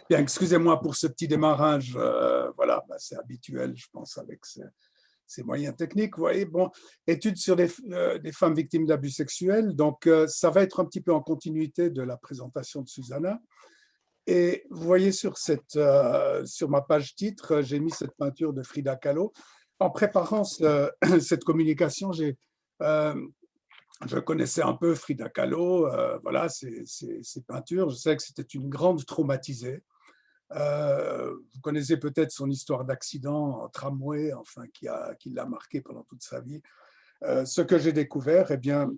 Bien, excusez-moi pour ce petit démarrage. Voilà, bah, c'est habituel, je pense, avec ces moyens techniques. Vous voyez, bon, études sur des femmes victimes d'abus sexuels. Donc, ça va être un petit peu en continuité de la présentation de Susanna. Et vous voyez sur ma page titre, j'ai mis cette peinture de Frida Kahlo. En préparant cette communication, euh, je connaissais un peu Frida Kahlo, voilà, ses peintures. Je sais que c'était une grande traumatisée. Vous connaissez peut-être son histoire d'accident en tramway, enfin, qui l'a marqué pendant toute sa vie. Ce que j'ai découvert, eh bien,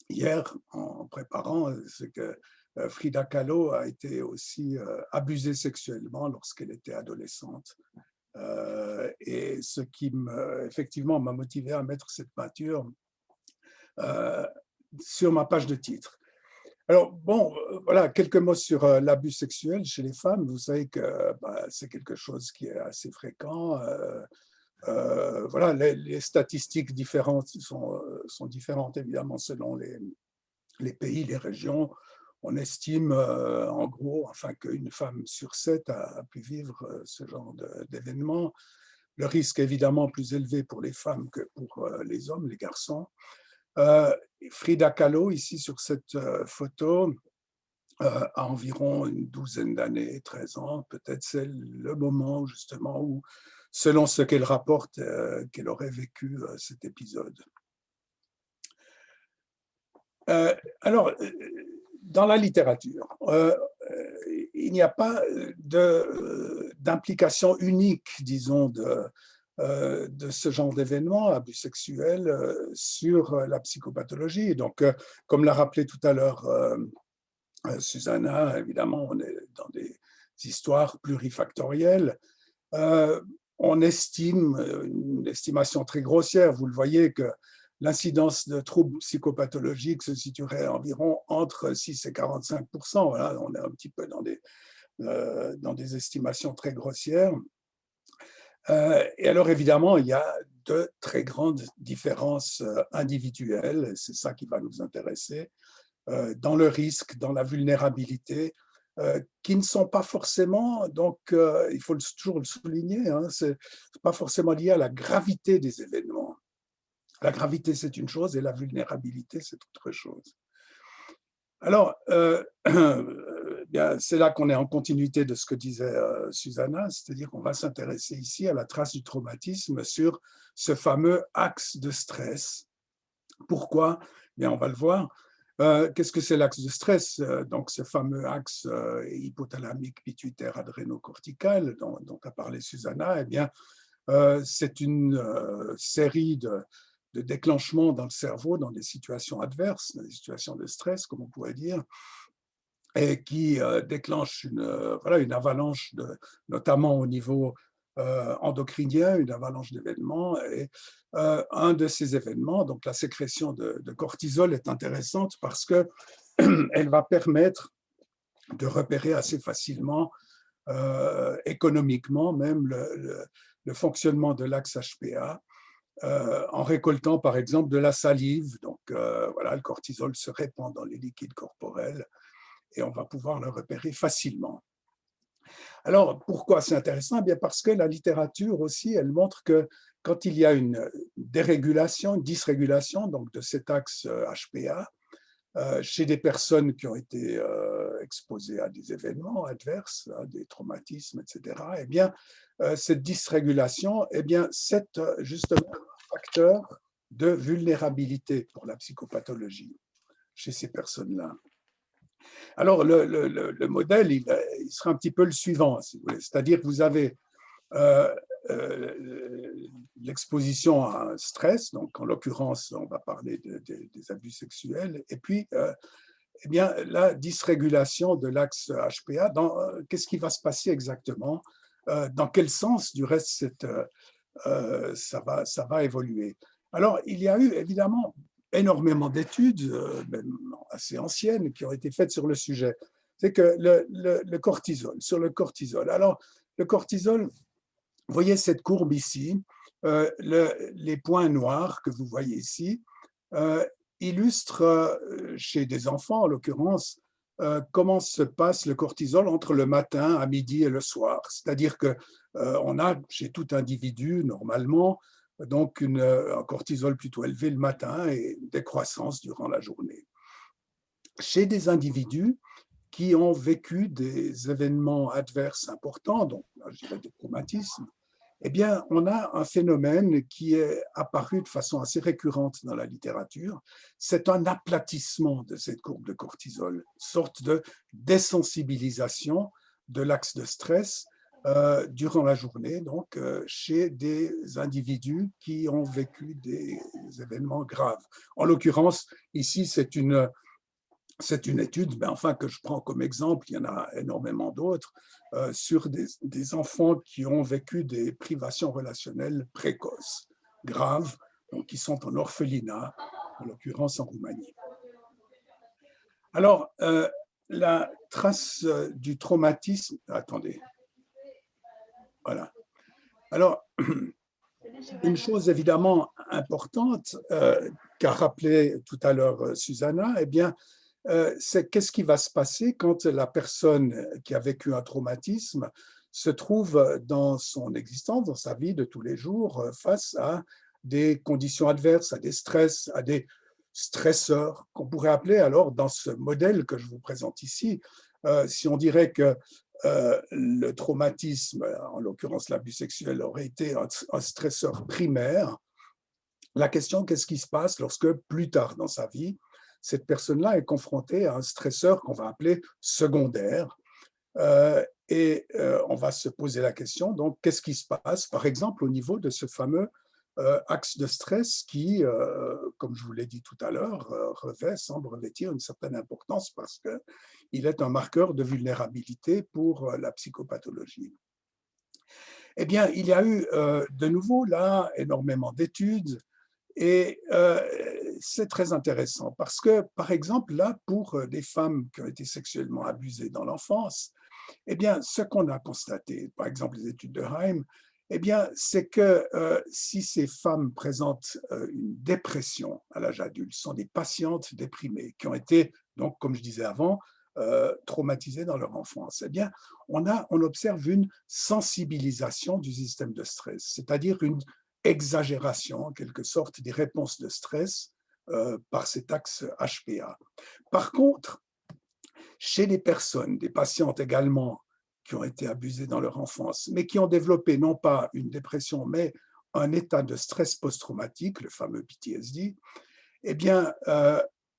hier, en préparant, c'est que Frida Kahlo a été aussi abusée sexuellement lorsqu'elle était adolescente. Et ce qui effectivement m'a motivé à mettre cette peinture euh, sur ma page de titre. Alors, bon, voilà, quelques mots sur l'abus sexuel chez les femmes. Vous savez que bah, c'est quelque chose qui est assez fréquent. Voilà, les statistiques différentes sont différentes, évidemment, selon les pays, les régions. On estime, en gros, enfin, qu'une femme sur 7 a pu vivre ce genre d'événement. Le risque est évidemment plus élevé pour les femmes que pour les hommes, les garçons. Frida Kahlo, ici sur cette photo, à environ une douzaine d'années, 13 ans, peut-être c'est le moment justement où, selon ce qu'elle rapporte, qu'elle aurait vécu cet épisode. Alors, dans la littérature, il n'y a pas d'implication unique, disons, de ce genre d'événement, abus sexuels, sur la psychopathologie. Donc, comme l'a rappelé tout à l'heure Susanna, évidemment, on est dans des histoires plurifactorielles. Euh, on estime, une estimation très grossière, vous le voyez, que l'incidence de troubles psychopathologiques se situerait environ entre 6 et 45%. Voilà, on est un petit peu dans des estimations très grossières. Et alors, évidemment, il y a de très grandes différences individuelles, c'est ça qui va nous intéresser, dans le risque, dans la vulnérabilité, qui ne sont pas forcément, donc il faut toujours le souligner, hein, c'est pas forcément lié à la gravité des événements. La gravité, c'est une chose et la vulnérabilité, c'est autre chose. Alors, bien, c'est là qu'on est en continuité de ce que disait Susanna, c'est-à-dire qu'on va s'intéresser ici à la trace du traumatisme sur ce fameux axe de stress. Pourquoi? Bien, on va le voir. Qu'est-ce que c'est l'axe de stress? Donc, ce fameux axe hypothalamique, pituitaire, adrénocortical dont a parlé Susanna, eh bien, c'est une série de déclenchements dans le cerveau, dans des situations adverses, dans des situations de stress, comme on pourrait dire, et qui déclenche voilà, une avalanche, notamment au niveau endocrinien, une avalanche d'événements. Et un de ces événements, donc la sécrétion de cortisol, est intéressante parce qu'elle va permettre de repérer assez facilement, économiquement même, le fonctionnement de l'axe HPA. En récoltant par exemple de la salive, donc voilà, le cortisol se répand dans les liquides corporels et on va pouvoir le repérer facilement. Alors, pourquoi c'est intéressant? Eh bien parce que la littérature aussi, elle montre que quand il y a une dérégulation, une dysrégulation donc de cet axe HPA, chez des personnes qui ont été exposées à des événements adverses, à des traumatismes, etc., eh bien, cette dysrégulation, eh bien, c'est justement un facteur de vulnérabilité pour la psychopathologie chez ces personnes-là. Alors, le modèle, il sera un petit peu le suivant, si vous voulez. C'est-à-dire que vous avez euh, l'exposition à un stress, donc en l'occurrence, on va parler des abus sexuels, et puis eh bien, la dysrégulation de l'axe HPA, qu'est-ce qui va se passer exactement? Dans quel sens, du reste, ça va évoluer? Alors, il y a eu évidemment énormément d'études, même assez anciennes, qui ont été faites sur le sujet. C'est que le cortisol, sur le cortisol. Alors, le cortisol, vous voyez cette courbe ici, les points noirs que vous voyez ici, illustrent chez des enfants, en l'occurrence, comment se passe le cortisol entre le matin, à midi et le soir. C'est-à-dire que on a chez tout individu, normalement, donc un cortisol plutôt élevé le matin et une décroissance durant la journée. Chez des individus qui ont vécu des événements adverses importants, donc je dirais des traumatismes, eh bien, on a un phénomène qui est apparu de façon assez récurrente dans la littérature. C'est un aplatissement de cette courbe de cortisol, une sorte de désensibilisation de l'axe de stress durant la journée, donc chez des individus qui ont vécu des événements graves. En l'occurrence, ici, c'est une étude, mais enfin que je prends comme exemple, il y en a énormément d'autres, sur des enfants qui ont vécu des privations relationnelles précoces, graves, donc qui sont en orphelinat, en l'occurrence en Roumanie. Alors, la trace du traumatisme, attendez, voilà. Alors, une chose évidemment importante qu'a rappelé tout à l'heure Susanna, eh bien, c'est qu'est-ce qui va se passer quand la personne qui a vécu un traumatisme se trouve dans son existence, dans sa vie de tous les jours, face à des conditions adverses, à des stress, à des stresseurs, qu'on pourrait appeler alors dans ce modèle que je vous présente ici, si on dirait que le traumatisme, en l'occurrence l'abus sexuel, aurait été un stresseur primaire, la question, qu'est-ce qui se passe lorsque plus tard dans sa vie, cette personne-là est confrontée à un stresseur qu'on va appeler secondaire. On va se poser la question, donc, qu'est-ce qui se passe, par exemple, au niveau de ce fameux axe de stress qui, comme je vous l'ai dit tout à l'heure, semble revêtir une certaine importance parce qu'il est un marqueur de vulnérabilité pour la psychopathologie. Eh bien, il y a eu de nouveau là énormément d'études et c'est très intéressant parce que, par exemple, là, pour des femmes qui ont été sexuellement abusées dans l'enfance, eh bien, ce qu'on a constaté, par exemple les études de Haim, eh bien, c'est que si ces femmes présentent une dépression à l'âge adulte, sont des patientes déprimées qui ont été, donc, comme je disais avant, traumatisées dans leur enfance, eh bien, on observe une sensibilisation du système de stress, c'est-à-dire une exagération, en quelque sorte, des réponses de stress par cet axe HPA. Par contre, chez les personnes, des patientes également, qui ont été abusées dans leur enfance, mais qui ont développé non pas une dépression, mais un état de stress post-traumatique, le fameux PTSD, eh bien,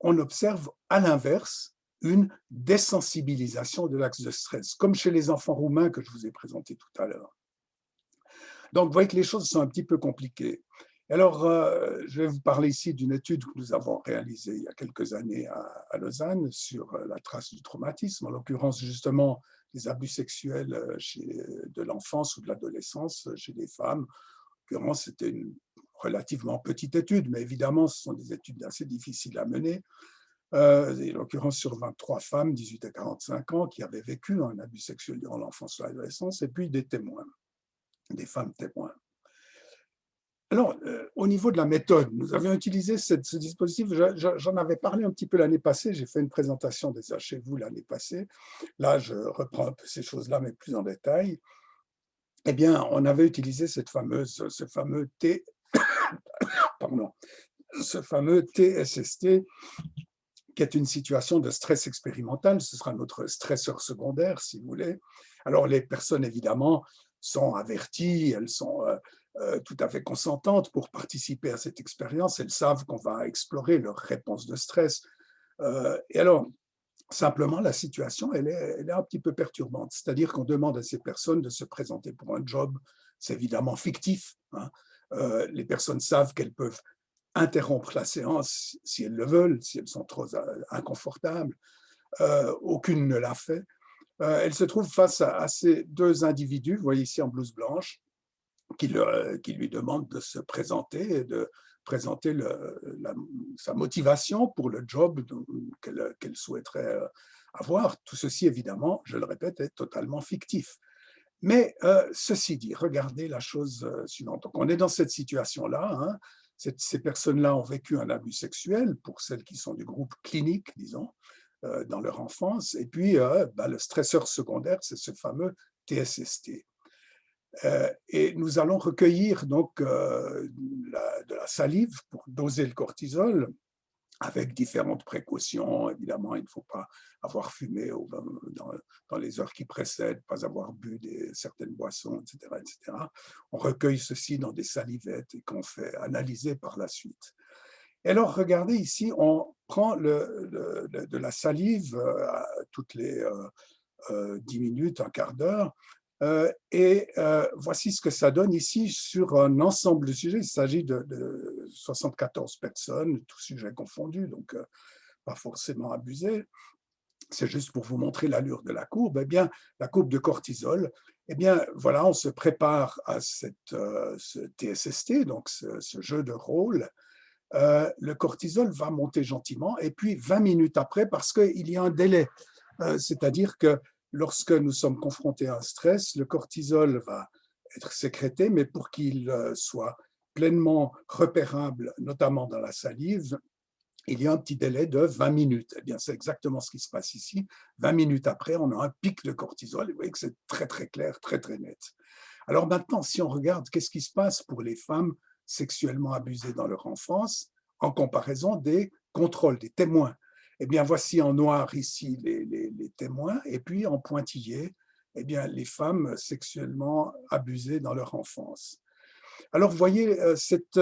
on observe à l'inverse une désensibilisation de l'axe de stress, comme chez les enfants roumains que je vous ai présentés tout à l'heure. Donc, vous voyez que les choses sont un petit peu compliquées. Alors, je vais vous parler ici d'une étude que nous avons réalisée il y a quelques années à Lausanne sur la trace du traumatisme, en l'occurrence justement des abus sexuels de l'enfance ou de l'adolescence chez les femmes. En l'occurrence, c'était une relativement petite étude, mais évidemment, ce sont des études assez difficiles à mener. En l'occurrence sur 23 femmes, 18 à 45 ans, qui avaient vécu un abus sexuel durant l'enfance ou l'adolescence, et puis des témoins, des femmes témoins. Alors, au niveau de la méthode, nous avions utilisé ce dispositif, j'en avais parlé un petit peu l'année passée, j'ai fait une présentation déjà chez vous l'année passée. Là, je reprends un peu ces choses-là, mais plus en détail. Eh bien, on avait utilisé ce fameux pardon, ce fameux TSST, qui est une situation de stress expérimental. Ce sera notre stresseur secondaire, si vous voulez. Alors, les personnes, évidemment, sont averties, elles sont tout à fait consentantes pour participer à cette expérience. Elles savent qu'on va explorer leur réponse de stress. Et alors, simplement, la situation, elle est un petit peu perturbante. C'est-à-dire qu'on demande à ces personnes de se présenter pour un job. C'est évidemment fictif, hein. Les personnes savent qu'elles peuvent interrompre la séance si elles le veulent, si elles sont trop inconfortables. Aucune ne l'a fait. Elles se trouvent face à ces deux individus, vous voyez ici en blouse blanche, qui lui demandent de se présenter et de présenter sa motivation pour le job qu'elle souhaiterait avoir. Tout ceci, évidemment, je le répète, est totalement fictif. Mais ceci dit, regardez la chose suivante. Donc, on est dans cette situation-là, hein. Ces personnes-là ont vécu un abus sexuel, pour celles qui sont du groupe clinique, disons. dans leur enfance. Et puis, le stresseur secondaire, c'est ce fameux TSST. Et nous allons recueillir donc de la salive pour doser le cortisol, avec différentes précautions. Évidemment, il ne faut pas avoir fumé dans les heures qui précèdent, pas avoir bu certaines boissons, etc., etc. On recueille ceci dans des salivettes et qu'on fait analyser par la suite. Et alors, regardez ici, on prend de la salive toutes les 10 minutes, un quart d'heure, et voici ce que ça donne ici sur un ensemble de sujets. Il s'agit de 74 personnes, tous sujets confondus, donc pas forcément abusés. C'est juste pour vous montrer l'allure de la courbe. Eh bien, la courbe de cortisol, eh bien, voilà, on se prépare à ce TSST, donc ce jeu de rôle. Le cortisol va monter gentiment, et puis 20 minutes après, parce qu'il y a un délai, c'est-à-dire que lorsque nous sommes confrontés à un stress, le cortisol va être sécrété, mais pour qu'il soit pleinement repérable, notamment dans la salive, il y a un petit délai de 20 minutes. Eh bien, c'est exactement ce qui se passe ici. 20 minutes après, on a un pic de cortisol, et vous voyez que c'est très, très clair, très, très net. Alors maintenant, si on regarde qu'est-ce qui se passe pour les femmes sexuellement abusées dans leur enfance, en comparaison des contrôles, des témoins. Eh bien, voici en noir ici les témoins, et puis en pointillé, eh bien, les femmes sexuellement abusées dans leur enfance. Alors, vous voyez cet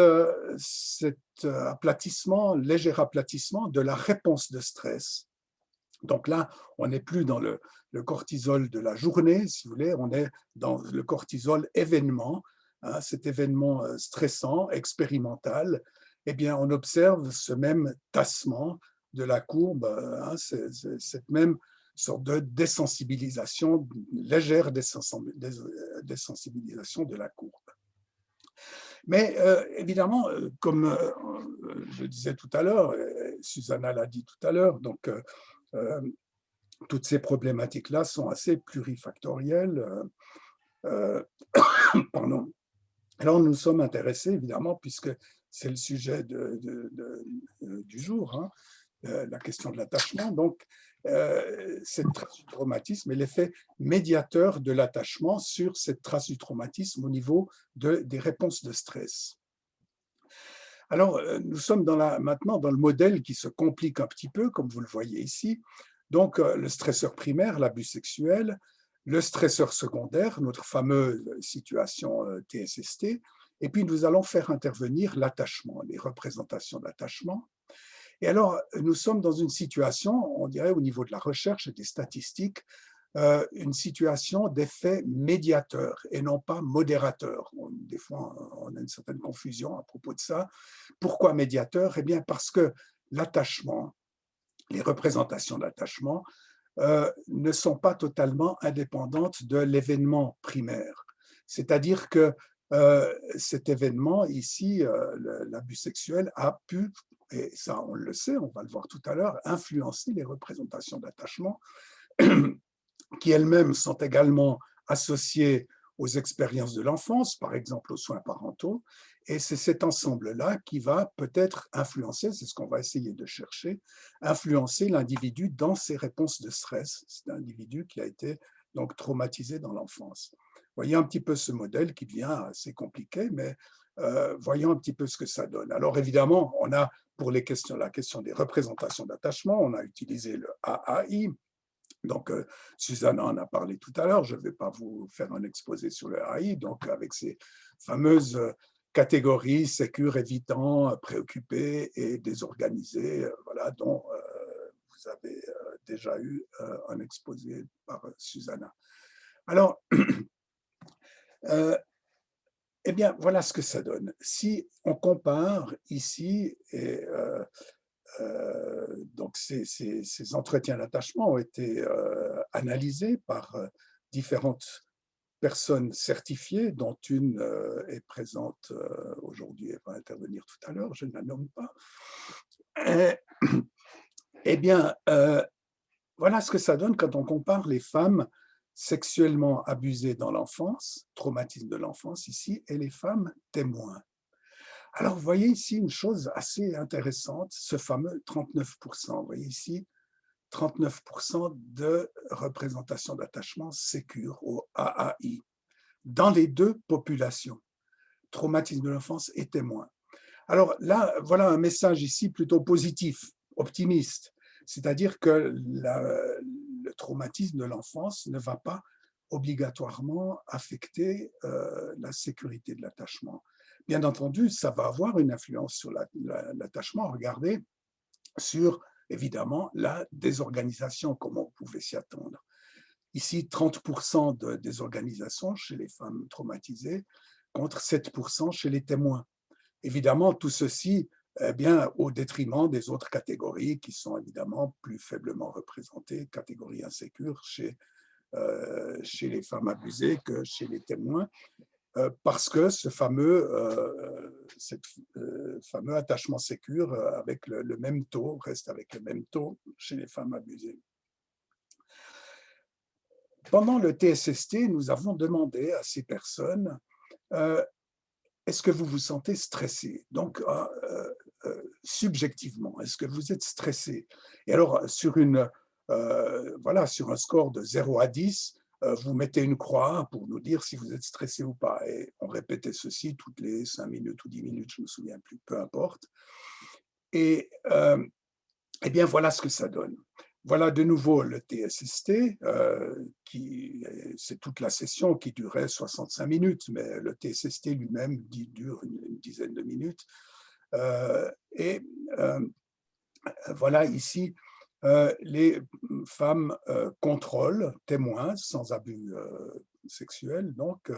aplatissement, léger aplatissement de la réponse de stress. Donc là, on n'est plus dans le cortisol de la journée, si vous voulez, on est dans le cortisol événement, hein, cet événement stressant, expérimental. Eh bien, on observe ce même tassement de la courbe, hein, cette même sorte de désensibilisation, légère désensibilisation de la courbe. Mais évidemment, comme je disais tout à l'heure, Susanna l'a dit tout à l'heure, donc toutes ces problématiques-là sont assez plurifactorielles. Pardon. Alors, nous sommes intéressés, évidemment, puisque c'est le sujet du jour, hein, la question de l'attachement. Donc, cette trace du traumatisme et l'effet médiateur de l'attachement sur cette trace du traumatisme au niveau des réponses de stress. Alors, nous sommes maintenant dans le modèle qui se complique un petit peu, comme vous le voyez ici. Donc, le stresseur primaire, l'abus sexuel, le stresseur secondaire, notre fameuse situation TSST, et puis nous allons faire intervenir l'attachement, les représentations d'attachement. Et alors, nous sommes dans une situation, on dirait au niveau de la recherche et des statistiques, une situation d'effet médiateur et non pas modérateur. Des fois, on a une certaine confusion à propos de ça. Pourquoi médiateur? Eh bien, parce que l'attachement, les représentations d'attachement, ne sont pas totalement indépendantes de l'événement primaire. C'est-à-dire que cet événement ici, l'abus sexuel, a pu, et ça on le sait, on va le voir tout à l'heure, influencer les représentations d'attachement qui elles-mêmes sont également associées aux expériences de l'enfance, par exemple aux soins parentaux, et c'est cet ensemble-là qui va peut-être influencer, c'est ce qu'on va essayer de chercher, influencer l'individu dans ses réponses de stress. C'est un individu qui a été donc traumatisé dans l'enfance. Voyez un petit peu ce modèle qui devient assez compliqué, mais voyons un petit peu ce que ça donne. Alors évidemment, on a pour la question des représentations d'attachement, on a utilisé le AAI. Donc, Susanna en a parlé tout à l'heure, je ne vais pas vous faire un exposé sur le AI, donc avec ces fameuses catégories, sécure, évitant, préoccupé et désorganisé, voilà, dont vous avez déjà eu un exposé par Susanna. Alors, eh bien, voilà ce que ça donne. Si on compare ici, et donc ces entretiens d'attachement ont été analysés par différentes personnes certifiées, dont une est présente aujourd'hui, elle va intervenir tout à l'heure, je ne la nomme pas. Eh bien, voilà ce que ça donne quand on compare les femmes sexuellement abusées dans l'enfance, traumatisme de l'enfance ici, et les femmes témoins. Alors, vous voyez ici une chose assez intéressante, ce fameux 39%. Vous voyez ici, 39% de représentation d'attachement sécure, au AAI, dans les deux populations, traumatisme de l'enfance et témoin. Alors là, voilà un message ici plutôt positif, optimiste, c'est-à-dire que le traumatisme de l'enfance ne va pas obligatoirement affecter la sécurité de l'attachement. Bien entendu, ça va avoir une influence sur l'attachement. Regardez, sur évidemment la désorganisation, comme on pouvait s'y attendre. Ici, 30% de désorganisation chez les femmes traumatisées contre 7% chez les témoins. Évidemment, tout ceci eh bien, au détriment des autres catégories qui sont évidemment plus faiblement représentées, catégories insécures chez les femmes abusées que chez les témoins, parce que ce fameux attachement sécure avec le même taux, reste avec le même taux chez les femmes abusées. Pendant le TSST, nous avons demandé à ces personnes est-ce que vous vous sentez stressé? Donc, subjectivement, est-ce que vous êtes stressé? Et alors, sur un score de 0 à 10, vous mettez une croix pour nous dire si vous êtes stressé ou pas. Et on répétait ceci toutes les 5 minutes ou 10 minutes, je ne me souviens plus, peu importe. Et eh bien, voilà ce que ça donne. Voilà de nouveau le TSST, c'est toute la session qui durait 65 minutes, mais le TSST lui-même dure une dizaine de minutes. Voilà ici, les femmes contrôlent, témoins, sans abus sexuel, donc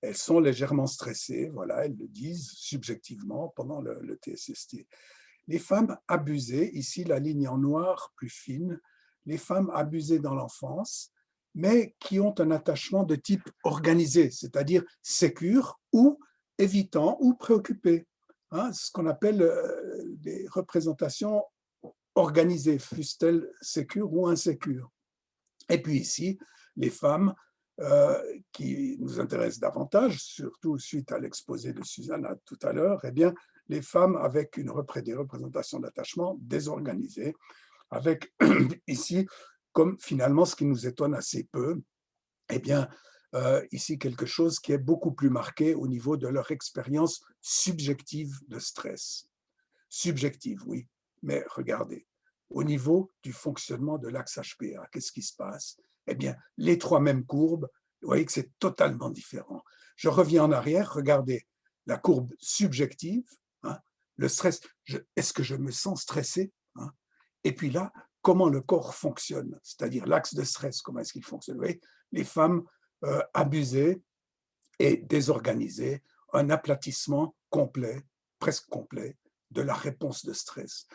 elles sont légèrement stressées, voilà, elles le disent subjectivement pendant le TSST. Les femmes abusées, ici la ligne en noir plus fine, les femmes abusées dans l'enfance, mais qui ont un attachement de type organisé, c'est-à-dire sécure ou évitant ou préoccupé. Hein, ce qu'on appelle des représentations organisées, fussent-elles sécures ou insécures. Et puis ici, les femmes qui nous intéressent davantage, surtout suite à l'exposé de Susanna tout à l'heure, eh bien, les femmes avec des représentations d'attachement désorganisées, avec ici, comme finalement ce qui nous étonne assez peu, eh bien, ici quelque chose qui est beaucoup plus marqué au niveau de leur expérience subjective de stress. Subjective, oui, mais regardez, au niveau du fonctionnement de l'axe HPA, qu'est-ce qui se passe? Eh bien, les trois mêmes courbes, vous voyez que c'est totalement différent. Je reviens en arrière, regardez la courbe subjective, hein, le stress, est-ce que je me sens stressé, hein? Et puis là, comment le corps fonctionne, c'est-à-dire l'axe de stress, comment est-ce qu'il fonctionne? Vous voyez, les femmes abusées et désorganisées, un aplatissement complet, presque complet, de la réponse de stress.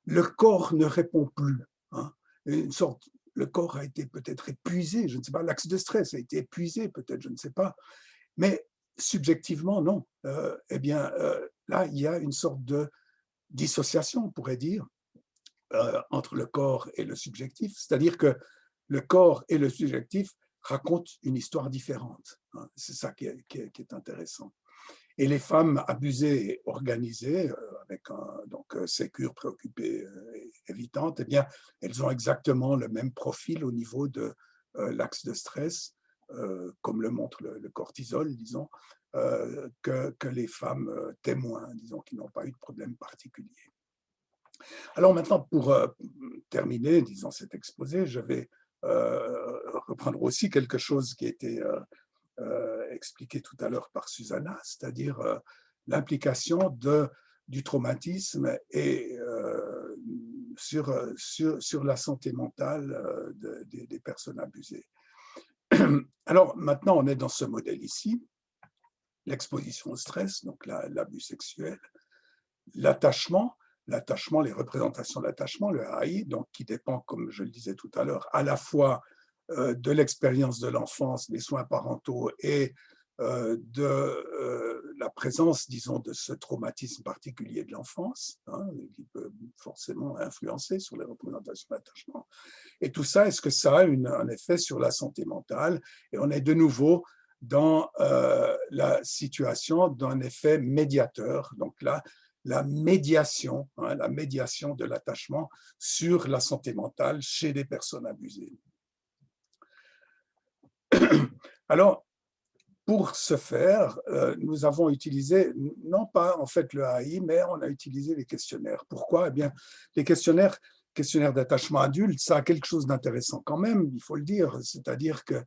Le corps ne répond plus. Hein, le corps a été peut-être épuisé, je ne sais pas, l'axe de stress a été épuisé peut-être, je ne sais pas, mais subjectivement, non. Eh bien, là, il y a une sorte de dissociation, on pourrait dire, entre le corps et le subjectif, c'est-à-dire que le corps et le subjectif racontent une histoire différente. Hein, c'est ça qui est intéressant. Et les femmes abusées et organisées, avec sécure, préoccupée, évitante, eh bien, elles ont exactement le même profil au niveau de l'axe de stress, comme le montre le cortisol, disons, que les femmes témoins, disons, qui n'ont pas eu de problème particulier. Alors maintenant, pour terminer, disons, cet exposé, je vais reprendre aussi quelque chose qui a été expliqué tout à l'heure par Susanna, c'est-à-dire l'implication du traumatisme et sur la santé mentale des personnes abusées. Alors maintenant, on est dans ce modèle ici, l'exposition au stress, donc l'abus sexuel, l'attachement, les représentations d'attachement, le AI, donc qui dépend, comme je le disais tout à l'heure, à la fois de l'expérience de l'enfance, des soins parentaux et de la présence, disons, de ce traumatisme particulier de l'enfance, hein, qui peut forcément influencer sur les représentations d'attachement. Et tout ça, est-ce que ça a un effet sur la santé mentale? Et on est de nouveau dans la situation d'un effet médiateur. Donc là, la médiation, hein, la médiation de l'attachement sur la santé mentale chez des personnes abusées. Alors, pour ce faire, nous avons utilisé, non pas en fait le AI, mais on a utilisé les questionnaires. Pourquoi? Eh bien, les questionnaires d'attachement adulte, ça a quelque chose d'intéressant quand même, il faut le dire, c'est-à-dire que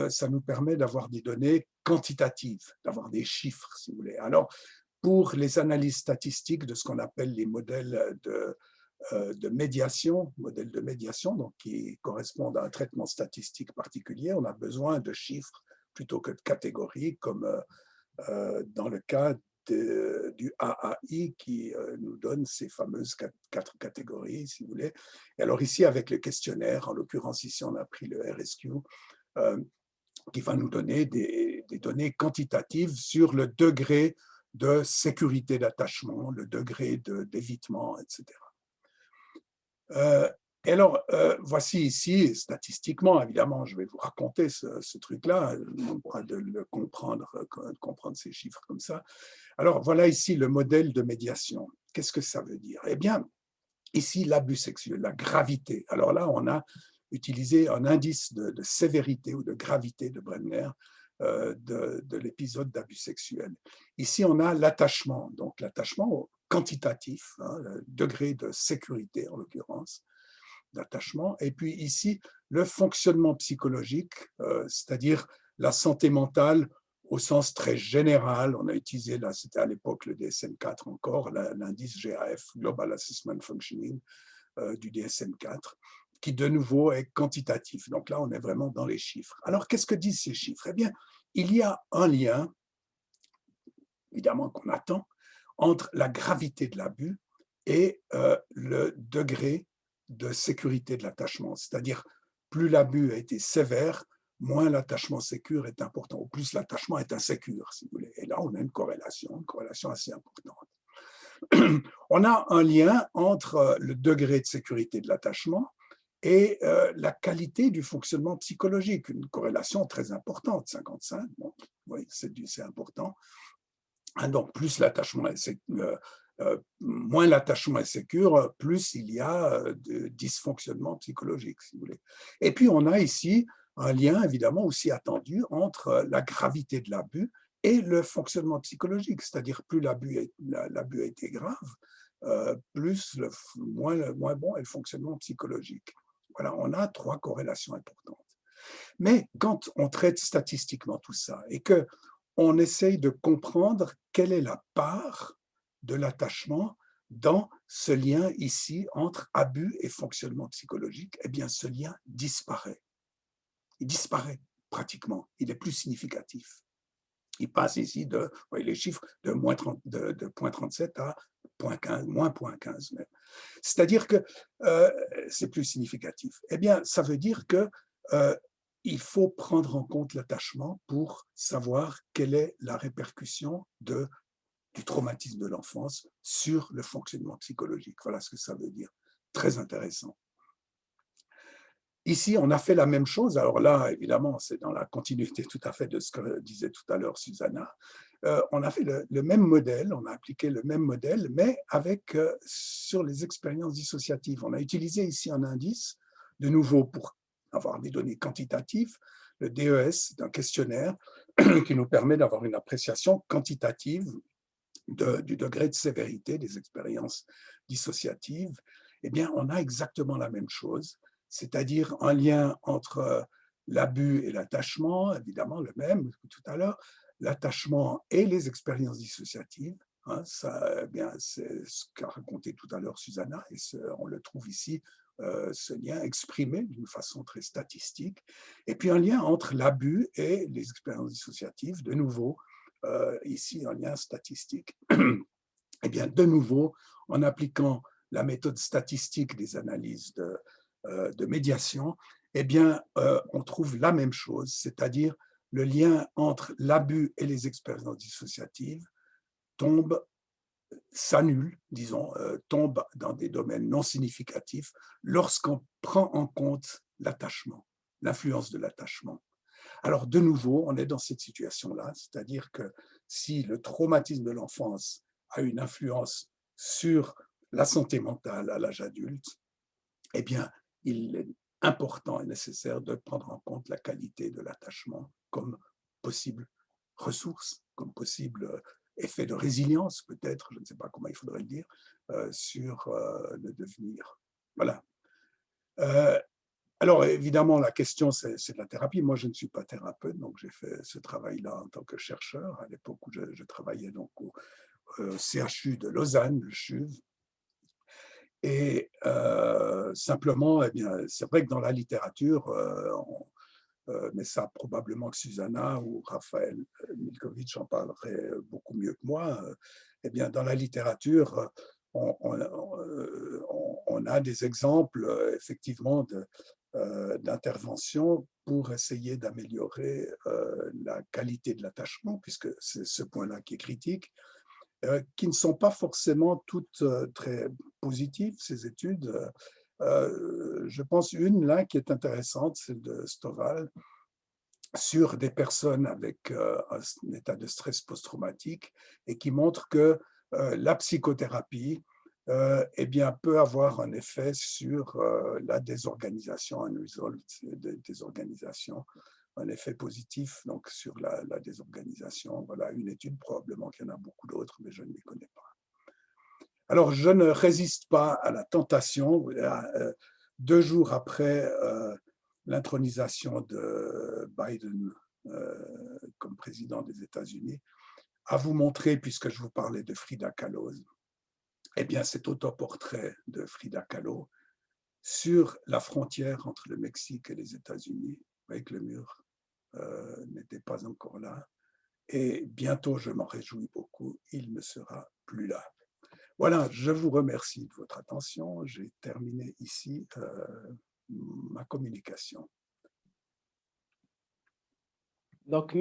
ça nous permet d'avoir des données quantitatives, d'avoir des chiffres, si vous voulez. Alors, pour les analyses statistiques de ce qu'on appelle les modèles de médiation, modèles de médiation, donc qui correspondent à un traitement statistique particulier, on a besoin de chiffres plutôt que de catégories, comme dans le cas du AAI qui nous donne ces fameuses quatre catégories, si vous voulez. Et alors ici, avec le questionnaire, en l'occurrence ici, on a pris le RSQ, qui va nous donner des données quantitatives sur le degré de sécurité d'attachement, le degré d'évitement, etc. Et alors, voici ici, statistiquement, évidemment, je vais vous raconter ce truc-là, non pas de le comprendre, de comprendre ces chiffres comme ça. Alors, voilà ici le modèle de médiation. Qu'est-ce que ça veut dire? Eh bien, ici, l'abus sexuel, la gravité. Alors là, on a utilisé un indice de sévérité ou de gravité de Bremner de l'épisode d'abus sexuel. Ici, on a l'attachement, donc l'attachement quantitatif, hein, le degré de sécurité en l'occurrence, d'attachement. Et puis ici, le fonctionnement psychologique, c'est-à-dire la santé mentale au sens très général. On a utilisé, là, c'était à l'époque le DSM-4 encore, l'indice GAF, Global Assessment Functioning, du DSM-4, qui de nouveau est quantitatif. Donc là, on est vraiment dans les chiffres. Alors, qu'est-ce que disent ces chiffres? Eh bien, il y a un lien, évidemment qu'on attend, entre la gravité de l'abus et le degré de sécurité de l'attachement. C'est-à-dire, plus l'abus a été sévère, moins l'attachement sécure est important, ou plus l'attachement est insécure, si vous voulez. Et là, on a une corrélation assez importante. On a un lien entre le degré de sécurité de l'attachement et la qualité du fonctionnement psychologique, une corrélation très importante, 55, bon, oui, c'est important. Donc, plus l'attachement est moins l'attachement est sécure, plus il y a de dysfonctionnement psychologique, si vous voulez. Et puis, on a ici un lien, évidemment, aussi attendu entre la gravité de l'abus et le fonctionnement psychologique, c'est-à-dire plus l'abus a été grave, plus moins bon est le fonctionnement psychologique. Voilà, on a 3 corrélations importantes. Mais quand on traite statistiquement tout ça et que on essaye de comprendre quelle est la part de l'attachement dans ce lien ici entre abus et fonctionnement psychologique, eh bien ce lien disparaît. Il disparaît pratiquement, il est plus significatif. Il passe ici de, vous voyez les chiffres, de 0,37 à moins 0,15 même. C'est-à-dire que c'est plus significatif. Eh bien, ça veut dire que il faut prendre en compte l'attachement pour savoir quelle est la répercussion du traumatisme de l'enfance sur le fonctionnement psychologique. Voilà ce que ça veut dire. Très intéressant. Ici, on a fait la même chose. Alors là, évidemment, c'est dans la continuité tout à fait de ce que disait tout à l'heure Susanna. On a fait le même modèle, on a appliqué le même modèle, mais avec sur les expériences dissociatives. On a utilisé ici un indice, de nouveau pour avoir des données quantitatives. Le DES, c'est un questionnaire qui nous permet d'avoir une appréciation quantitative du degré de sévérité des expériences dissociatives. Eh bien, on a exactement la même chose, c'est-à-dire un lien entre l'abus et l'attachement, évidemment le même que tout à l'heure, l'attachement et les expériences dissociatives. Hein, ça, eh bien, c'est ce qu'a raconté tout à l'heure Susanna, et on le trouve ici, ce lien exprimé d'une façon très statistique. Et puis un lien entre l'abus et les expériences dissociatives, de nouveau, ici un lien statistique. Eh bien, de nouveau, en appliquant la méthode statistique des analyses de médiation, eh bien, on trouve la même chose, c'est-à-dire le lien entre l'abus et les expériences dissociatives s'annule, disons, tombe dans des domaines non significatifs lorsqu'on prend en compte l'attachement, l'influence de l'attachement. Alors, de nouveau, on est dans cette situation-là, c'est-à-dire que si le traumatisme de l'enfance a une influence sur la santé mentale à l'âge adulte, eh bien, il est important et nécessaire de prendre en compte la qualité de l'attachement comme possible ressource, comme possible effet de résilience, peut-être, je ne sais pas comment il faudrait le dire, sur le devenir. Voilà. Euh, alors, évidemment, la question, c'est de la thérapie. Moi, je ne suis pas thérapeute, donc j'ai fait ce travail-là en tant que chercheur, à l'époque où je travaillais donc au CHU de Lausanne, le CHUV. Et simplement, eh bien, c'est vrai que dans la littérature, mais ça probablement que Susanna ou Raphaël Milkovitch en parleraient beaucoup mieux que moi, eh bien, dans la littérature, on a des exemples effectivement d'interventions pour essayer d'améliorer la qualité de l'attachement, puisque c'est ce point-là qui est critique, qui ne sont pas forcément toutes très positives, ces études. Je pense une là qui est intéressante, celle de Stovall, sur des personnes avec un état de stress post-traumatique et qui montre que la psychothérapie eh bien, peut avoir un effet sur la désorganisation, un result de désorganisation, un effet positif donc, sur la désorganisation. Voilà une étude, probablement qu'il y en a beaucoup d'autres, mais je ne les connais pas. Alors, je ne résiste pas à la tentation, 2 jours après l'intronisation de Biden comme président des États-Unis, à vous montrer, puisque je vous parlais de Frida Kahlo, eh bien, cet autoportrait de Frida Kahlo sur la frontière entre le Mexique et les États-Unis, avec le mur n'était pas encore là. Et bientôt, je m'en réjouis beaucoup, il ne sera plus là. Voilà, je vous remercie de votre attention. J'ai terminé ici ma communication. Donc,